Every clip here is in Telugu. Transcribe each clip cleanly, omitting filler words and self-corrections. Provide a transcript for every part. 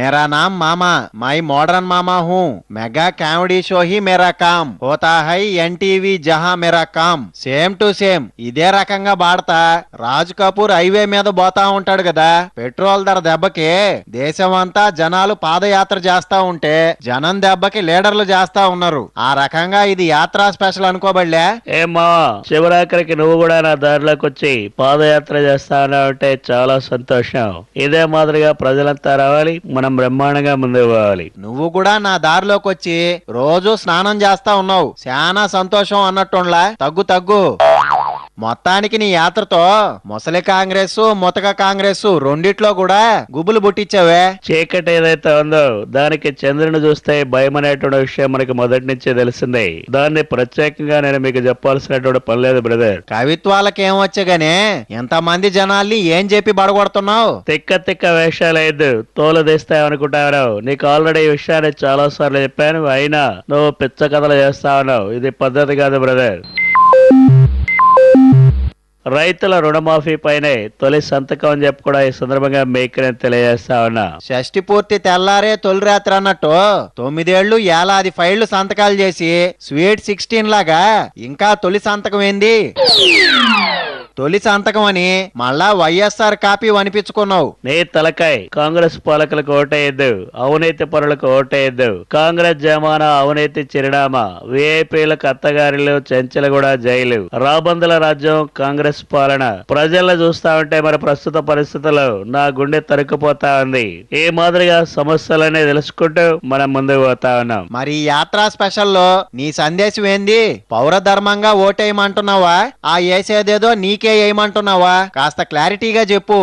मेरा नाम मामा, मैं मॉडर्न मामा हूँ। मेगा कॉमेडी शो ही मेरा काम होता है, NTV Jahan Mera com. Same to same ఇదే రకంగా బాడతా రాజ్ కపూర్ హైవే మీద పోతా ఉంటాడు కదా, పెట్రోల్ ధర దెబ్బకి దేశం అంతా జనాలు పాదయాత్ర చేస్తా ఉంటే జనం దెబ్బకి లీడర్లు చేస్తా ఉన్నారు. ఆ రకంగా ఇది యాత్రా స్పెషల్ అనుకోబడలే. ఏమా శివరాత్రికి నువ్వు కూడా నా దారిలోకి వచ్చి పాదయాత్ర చేస్తానంటే చాలా సంతోషం. ఇదే మాదిరిగా ప్రజలంతా రావాలి, మనం బ్రహ్మాండంగా ముందుకు పోవాలి. నువ్వు కూడా నా దారిలోకి వచ్చి రోజు స్నానం చేస్తా ఉన్నావు, చాలా సంతోషం అన్నట్టుండ్లా. తగ్గు మొత్తానికి నీ యాత్రతో ముసలి కాంగ్రెస్ ముతక కాంగ్రెస్ రెండిట్లో కూడా గుబులు పుట్టించావే. చీకటి ఏదైతే ఉందో దానికి చంద్రుని చూస్తే భయం అనేటువంటి విషయం మనకి మొదటి నుంచే తెలిసిందే. దాన్ని ప్రత్యేకంగా నేను మీకు చెప్పాల్సినటువంటి పని లేదు బ్రదర్. కవిత్వాలకేమొచ్చగానే ఎంతమంది జనాల్ని ఏం చెప్పి బడగొడుతున్నావు? తిక్క వేషాలేదు, తోలు తీస్తాయనుకుంటావు. నీకు ఆల్రెడీ ఈ విషయాన్ని చాలా సార్లు చెప్పాను, అయినా నువ్వు పిచ్చ కథలు చేస్తా ఉన్నావు. ఇది పద్ధతి కాదు బ్రదర్. రైతుల రుణమాఫీ పైనే తొలి సంతకం అని చెప్పి కూడా ఈ సందర్భంగా మీకు నేను తెలియజేస్తా ఉన్నా. షష్టి పూర్తి తెల్లారే తొలి రాత్రి అన్నట్టు 9 ఏళ్లు ఏలాది ఫైళ్లు సంతకాలు చేసి స్వీట్ 16 లాగా ఇంకా తొలి సంతకం ఏంది? తొలి సంతకం అని మళ్ళా వైఎస్ఆర్ కాపీ అనిపించుకున్నావు. నీ తలకాయ్ కాంగ్రెస్ పాలకులకు ఓటేయద్దు, అవినీతి పరులకు ఓటేయద్దు. కాంగ్రెస్ జమానా అవినీతి చిరునామా, విఐపీలకు అత్తగారిలు, చెంచలగూడ జైలు, రాబందుల రాజ్యం కాంగ్రెస్ పాలన. ప్రజల్లో చూస్తా ఉంటే మరి ప్రస్తుత పరిస్థితుల్లో నా గుండె తరుక్కుపోతా ఉంది. ఈ మాదిరిగా సమస్యలనే తెలుసుకుంటూ మనం ముందుకు పోతా ఉన్నాం. మరి యాత్రా స్పెషల్లో నీ సందేశం ఏంది? పౌర ధర్మంగా ఓటేయమంటున్నావా, ఆ ఏసేదేదో నీకే ఏమంటున్నావా? కాస్త క్లారిటీగా చెప్పు.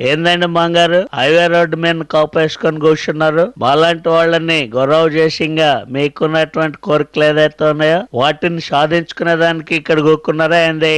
ఏందండి మంగారు, హైవే రోడ్డు మీద కాపేసుకొని కూర్చున్నారు? మాలాంటి వాళ్ళని గొడవ చేసింగా మీకున్నటువంటి కోరికలు ఏదైతే ఉన్నాయో వాటిని సాధించుకునే దానికి ఇక్కడ కూర్చున్నారా ఏంది?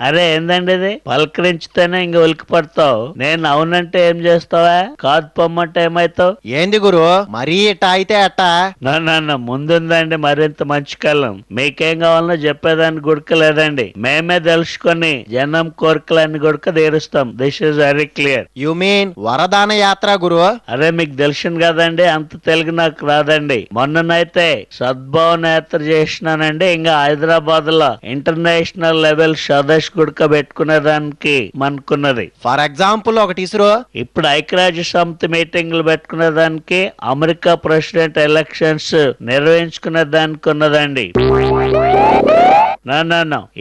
అరే ఏందండి ఇది? పలకరించితేనే ఇంక ఉలికి పడతావు. నేను అవునంటే ఏం చేస్తావా, కాదు పొమ్మంటే ఏమైతావు? ఏంది గురు మరీ ఇట్ట అయితే అట్ట? నన్ను ముందుందండి మరింత మంచి కాలం. మీకేం కావాలనో చెప్పేదాన్ని గుడక లేదండి. మేమే తెలుసుకొని జనం కోరికలన్నీ గుడక తీరుస్తాం. This is very clear. You mean వరదాన యాత్ర గురు? అదే మీకు తెలిసింది కదండి, అంత తెలుగు నాకు రాదండి. మొన్ననైతే సద్భావన యాత్ర చేసినానండి. ఇంకా హైదరాబాద్ లో ఇంటర్నేషనల్ లెవెల్ సదస్సు గుడక పెట్టుకునే దానికి మనకున్నది. ఫర్ ఎగ్జాంపుల్ ఒకటి ఇస్రో. ఇప్పుడు ఐక్యరాజ్య సమితి మీటింగ్లు పెట్టుకునే దానికి, అమెరికా ప్రెసిడెంట్ ఎలక్షన్స్ నిర్వహించుకునే దానికి ఉన్నదండి.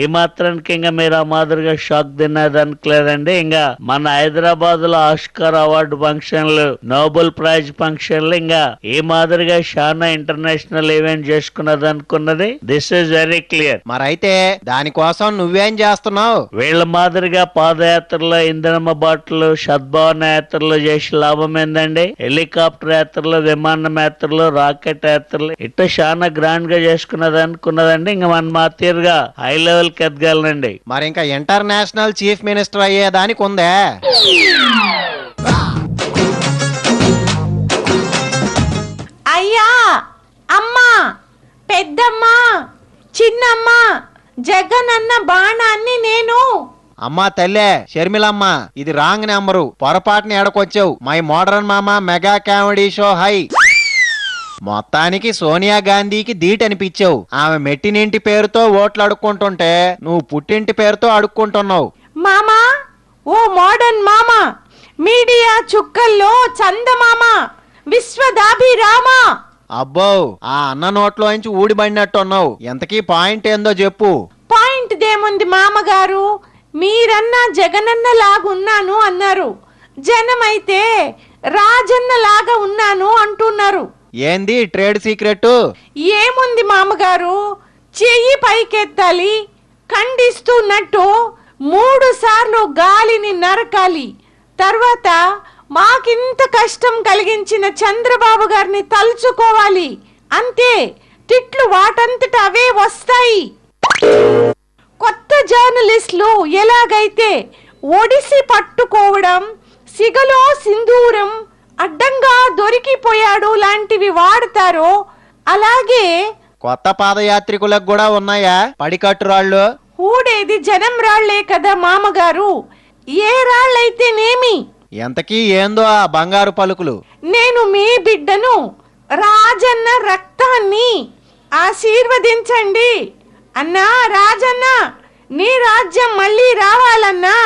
ఈ మాత్రానికి ఇంకా మీరు ఆ మాదిరిగా షాక్ తినేదానికి లేదండి. ఇంకా మన హైదరాబాద్ లో ఆస్కార్ అవార్డు ఫంక్షన్లు, నోబెల్ ప్రైజ్ ఫంక్షన్లు, ఇంకా ఈ మాదిరిగా చాలా ఇంటర్నేషనల్ ఈవెంట్ చేసుకున్నదానికి ఉన్నది. This is very clear. మరైతే దానికోసం నువ్వేం చేస్తున్నావు? వీళ్ళ మాదిరిగా పాదయాత్రలో ఇంధనమ్మ బాటలు, సద్భావన యాత్రలు చేసి లాభం ఏందండి? హెలికాప్టర్ యాత్రలు, విమానం యాత్రలు, రాకెట్ యాత్రలు ఇట్లా చాలా గ్రాండ్ గా చేసుకున్నదానికి ఉన్నదండి. ఇంకా మన మా తీరుగా హై లెవెల్ కి ఎదగాలండి. మరి ఇంకా ఇంటర్నేషనల్ చీఫ్ మినిస్టర్ అయ్యేదానికి ఉందే? అయ్యా, అమ్మా, పెద్దమ్మ, చిన్నమ్మ, జగనన్న బాణాన్ని నేను. అమ్మా తల్లే షర్మిలమ్మ, ఇది రాంగ్ నెంబరు, పొరపాటుని ఎడకొచ్చావు. మై మోడర్న్ మామా మెగా కామెడీ షో హై. మొత్తానికి సోనియా గాంధీకి ధీటనిపించావు. ఆమె మెట్టినింటి పేరుతో ఓట్లు అడుక్కుంటుంటే నువ్వు పుట్టింటి పేరుతో అడుక్కుంటున్నావు. మామా, ఓ మోడర్న్ మామా, మీడియా చుక్కల్లో చందమామ, విశ్వదాభిరామ. అబ్బో, ఆ అన్న నోట్లోంచి ఊడిబడినట్టున్నావు. ఎంతకీ పాయింట్ ఏందో చెప్పు. పాయింట్ దేముంది మామగారు, మీరన్నా జగనన్న లాగున్నాను అన్నారు, జనమైతే రాజన్న లాగా ఉన్నాను అంటున్నారు. ఏంది ట్రేడ్ సీక్రెట్? ఏముంది మామగారు, చెయ్యి పైకెత్తాలి, ఖండిస్తున్నట్టు 3 సార్లు గాలిని నరకాలి, తర్వాత మాకింత కష్టం కలిగించిన చంద్రబాబు గారిని తలుచుకోవాలి. అంతే, తిట్లు వాటంతట అవే వస్తాయి. కొత్త జర్నలిస్టులు ఎలాగైతే ఒడిసి పట్టుకోవడం, సిగలో సింధూరం, అడ్డంగా దొరికిపోయాడు లాంటివి వాడతారో అలాగే కొత్త పాదయాత్రికులకు కూడా ఉన్నాయా పడికట్టురాళ్ళు? ఊడేది జనం రాళ్లే కదా మామగారు. ఏ రాళ్ళైతేనేమి. ఎంతకీ ఏందో ఆ బంగారు పలుకులు. నేను మీ బిడ్డను, రాజన్న రక్తాన్ని. ఆశీర్వదించండి అన్నా. రాజన్న, నీ రాజ్యం మళ్ళీ రావాలన్నా.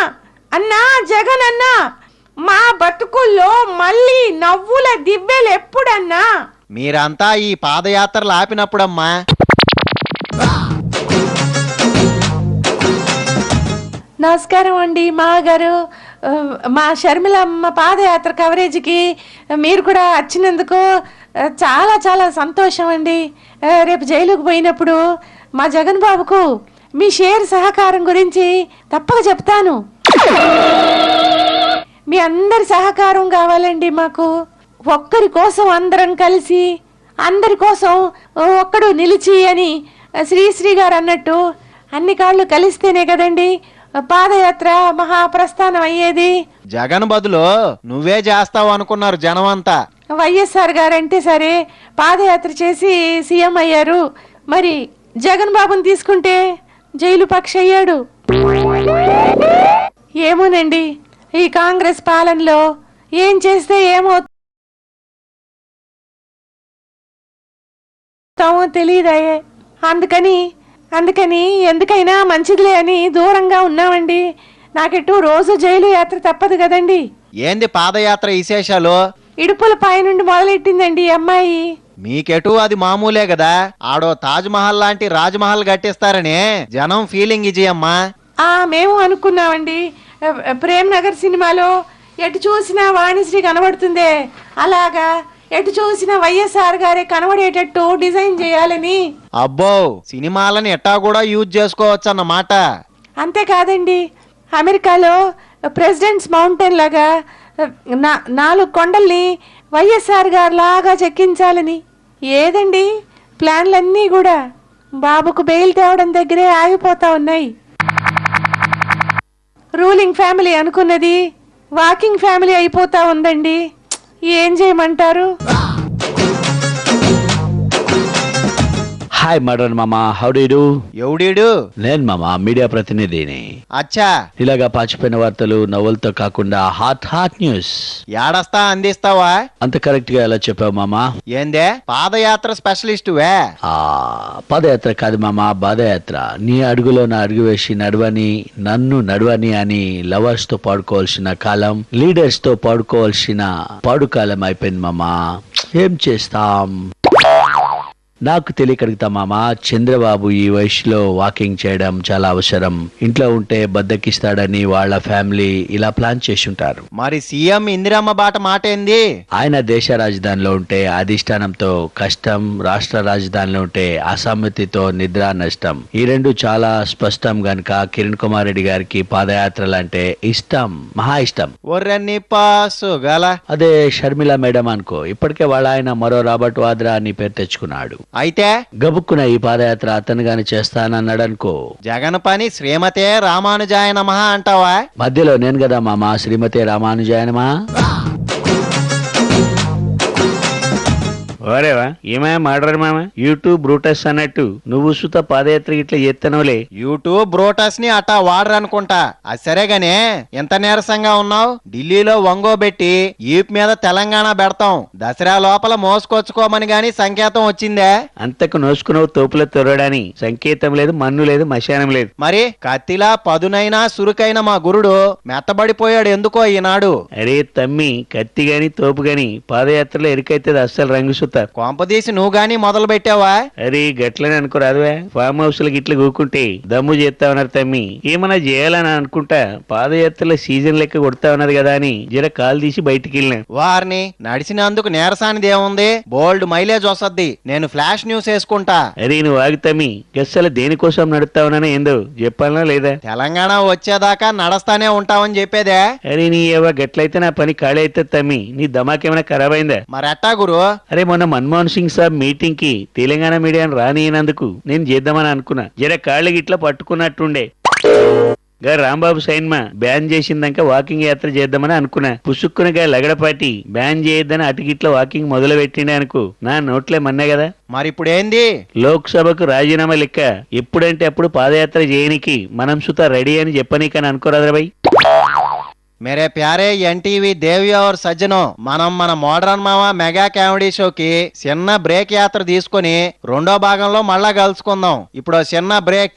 అన్నా జగనన్నా, మా బతుకుల్లో మళ్ళీ నవ్వుల దివ్వెలు ఎప్పుడన్నా. మీరంతా ఈ పాదయాత్రలు ఆపినప్పుడమ్మా. నమస్కారం అండి మామగారు. మా షర్మిలమ్మ పాదయాత్ర కవరేజ్కి మీరు కూడా వచ్చినందుకు చాలా చాలా సంతోషం అండి. రేపు జైలుకు పోయినప్పుడు మా జగన్ బాబుకు మీ షేర్ సహకారం గురించి తప్పక చెప్తాను. మీ అందరి సహకారం కావాలండి మాకు. ఒక్కరి కోసం అందరం కలిసి, అందరి కోసం ఒక్కడు నిలిచి అని శ్రీశ్రీ గారు అన్నట్టు అన్ని కాళ్ళు కలిస్తేనే కదండి పాదయాత్ర మహాప్రస్థానం అయ్యేది. జగన్ బదులు నువ్వే చేస్తావు అనుకున్నారు జనం అంతా. వైఎస్ఆర్ గారంటే సరే పాదయాత్ర చేసి సీఎం అయ్యారు. మరి జగన్ బాబుని తీసుకుంటే జైలు పక్ష అయ్యాడు. ఏమోనండి, ఈ కాంగ్రెస్ పాలనలో ఏం చేస్తే ఏమవుతామో తెలియదాయే. అందుకని ఎందుకైనా మంచిదిలే అని దూరంగా ఉన్నామండి. నాకెటు రోజు జైలు యాత్ర తప్పదు కదండి. ఏంది పాదయాత్ర విశేషాలు? ఇడుపుల పై నుండి మొదలెట్టిందండి ఈ అమ్మాయి. మీకెటు అది మామూలే కదా. ఆడో తాజ్ మహల్ లాంటి రాజ్మహల్ కట్టిస్తారని జనం ఫీలింగ్ ఇది అమ్మా. మేము అనుకున్నామండి, ప్రేమ్ నగర్ సినిమాలో ఎటు చూసినా వాణిశ్రీ కనబడుతుందే, అలాగా ఎటు చూసినా వైఎస్ఆర్ గారే కనబడేటట్టు డిజైన్ చేయాలని. అబ్బో, సినిమాలని ఎట్టా కూడా యూజ్ చేసుకోవచ్చు అన్నమాట. అంతేకాదండి, అమెరికాలో ప్రెసిడెంట్స్ మౌంటైన్ లాగా 4 కొండల్ని వైఎస్ఆర్ గారు లాగా చెక్కించాలని. ఏదండి ప్లాన్లన్నీ కూడా బాబుకు బెయిల్ తేవడం దగ్గరే ఆగిపోతా ఉన్నాయి. రూలింగ్ ఫ్యామిలీ అనుకున్నది వాకింగ్ ఫ్యామిలీ అయిపోతా ఉందండి. ఏం చేయమంటారు? హాయ్ మడన్ మామా, హౌ డు యు డు? ఎవడీడు? నేను మామా మీడియా ప్రతినిధిని. అచ్చా, ఇలాగా పాచిపోయిన వార్తలు నవ్వులతో కాకుండా హాట్ న్యూస్ యాడస్తా అందిస్తావా? అంత కరెక్ట్ గా ఎలా చెప్పావు మామా? ఏందే పాదయాత్ర స్పెషలిస్ట్ వే? పాదయాత్ర కాదు మామా, పాదయాత్ర. నీ అడుగులో నా అడుగు వేసి నన్ను నడవని అని లవర్స్ తో పాడుకోవాల్సిన కాలం, లీడర్స్ తో పాడుకోవాల్సిన పాడుకాలం అయిపోయింది మామా. ఏం చేస్తాం? నాకు తెలియకడుగుతా మామా, చంద్రబాబు ఈ వయసులో వాకింగ్ చేయడం చాలా అవసరం. ఇంట్లో ఉంటే బద్దకిస్తాడని వాళ్ళ ఫ్యామిలీ ఇలా ప్లాన్ చేసి ఉంటారు. మరి సీఎం ఇందిరమ్మ బాట మాట ఏంది? ఆయన దేశ రాజధానిలో ఉంటే అధిష్టానంతో కష్టం, రాష్ట్ర రాజధానిలో ఉంటే అసమ్మతితో నిద్ర నష్టం. ఈ రెండు చాలా స్పష్టం గనుక కిరణ్ కుమార్ రెడ్డి గారికి పాదయాత్రలంటే ఇష్టం, మహా ఇష్టం. ఒర్రని పాసు గల. అదే షర్మిల మేడం అనుకో, ఇప్పటికే వాళ్ళ ఆయన మరో రాబర్ట్ వాద్రా అని పేరు తెచ్చుకున్నాడు. అయితే గబుక్కున ఈ పాదయాత్ర అతను గాని చేస్తానన్నాడు అనుకో. జగన్ పని శ్రీమతే రామానుజాయ నమః అంటావా? మధ్యలో నేను కదా మామ శ్రీమతి రామానుజాయ నమః. ఓరేవా ఏమయ్యా మాట్లాడు మామ, యూట్యూబ్ బ్రూటస్ అన్నట్టు నువ్వు సుత పాదయాత్ర ఇట్లా ఎత్తనోలే. యూట్యూబ్ బ్రోటస్ ని అట్టా వాడరనుకుంటా. అది సరేగానే ఎంత నీరసంగా ఉన్నావు? ఢిల్లీలో వంగోబెట్టి ఈప్ మీద తెలంగాణ పెడతాం, దసరా లోపల మోసుకొచ్చుకోమని గాని సంకేతం వచ్చిందే? అంతకు నోసుకున్నావు తోపుల తొరడని సంకేతం లేదు, మన్ను లేదు, మశానం లేదు. మరి కత్తిలా పదునైనా సురుకైన మా గురుడు మెత్తబడిపోయాడు ఎందుకో ఈనాడు. అరే తమ్మి, కత్తి గాని తోపు గాని పాదయాత్రలో ఎరికైతే అస్సలు రంగు సుత్త. కొంపదీసి నువ్వు గాని మొదలు పెట్టావా? అరే గట్లని అనుకోరాదువా, ఫామ్ హౌస్ లకి ఇట్లా కూకుంటే దమ్ము చేస్తామన్నారు తమ్మి. ఏమన్నా చేయాలని అనుకుంటా పాదయాత్రలో సీజన్ లెక్క కొడతా ఉన్నారు కదా అని జర కాలు తీసి బయటికి వెళ్ళినా. వారిని నడిచినందుకు నీరసానిది ఏముంది, బోల్డ్ మైలేజ్ వస్తది. నేను ఫ్లాష్ న్యూస్ వేసుకుంటా. అరే నువ్వు ఆగుతమ్మి, గస్సలు దేనికోసం నడుస్తావునని ఏందో చెప్పాలనా లేదా? తెలంగాణ వచ్చేదాకా నడస్తానే ఉంటావని చెప్పేదే. అరే నీ ఏవో గట్లయితే నా పని ఖాళీ అయితే తమ్మి, నీ దమాకేమైనా ఖరాబ్ అయిందా? మరెట్టా గురు? అరే మొన్న మన్మోహన్ సింగ్ సాబ్ మీటింగ్ కి తెలంగాణ మీడియాను రానియనందుకు నేను చేద్దామని అనుకున్నా. జర కాళ్ళకి ఇట్లా పట్టుకున్నట్టుండే. గా రాంబాబు సైన్మా బ్యాన్ చేసిందాక వాకింగ్ యాత్ర చేద్దామని అనుకున్నా. పుసుక్కునగా లగడపాటి బ్యాన్ చేయొద్దని అటుగిట్ల వాకింగ్ మొదలు పెట్టిండే అనుకో, నా నోట్లే మన్నే కదా. మరిప్పుడేంది? లోక్సభకు రాజీనామా లెక్క ఎప్పుడంటే అప్పుడు పాదయాత్ర చేయనికి మనం సుతా రెడీ అని చెప్పనీకని అనుకోరాదా భయ్. మేరే ప్యారే ఎన్టీవీ దేవి और సజ్జనో, మనం మన మోడర్న్ మామ మెగా కామెడీ షోకి చిన్న బ్రేక్ యాత్ర తీసుకొని రెండో భాగంలో మళ్ళా కలుసుకుందాం. ఇప్పుడు చిన్న బ్రేక్.